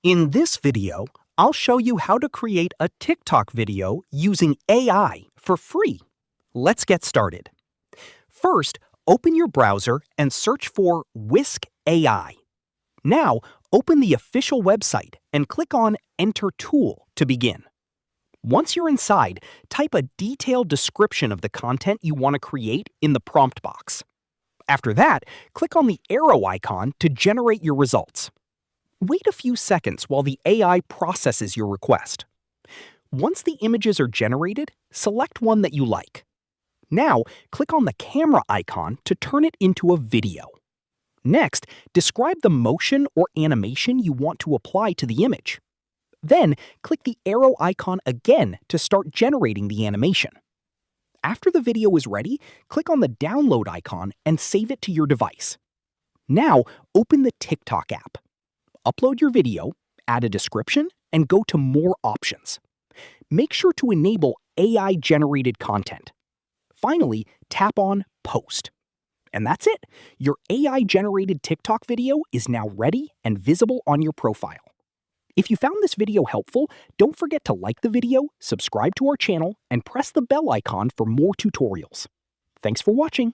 In this video, I'll show you how to create a TikTok video using AI for free. Let's get started. First, open your browser and search for Whisk AI. Now, open the official website and click on Enter Tool to begin. Once you're inside, type a detailed description of the content you want to create in the prompt box. After that, click on the arrow icon to generate your results. Wait a few seconds while the AI processes your request. Once the images are generated, select one that you like. Now, click on the camera icon to turn it into a video. Next, describe the motion or animation you want to apply to the image. Then, click the arrow icon again to start generating the animation. After the video is ready, click on the download icon and save it to your device. Now, open the TikTok app. Upload your video, add a description, and go to More Options. Make sure to enable AI-generated content. Finally, tap on Post. And that's it. Your AI-generated TikTok video is now ready and visible on your profile. If you found this video helpful, don't forget to like the video, subscribe to our channel, and press the bell icon for more tutorials. Thanks for watching.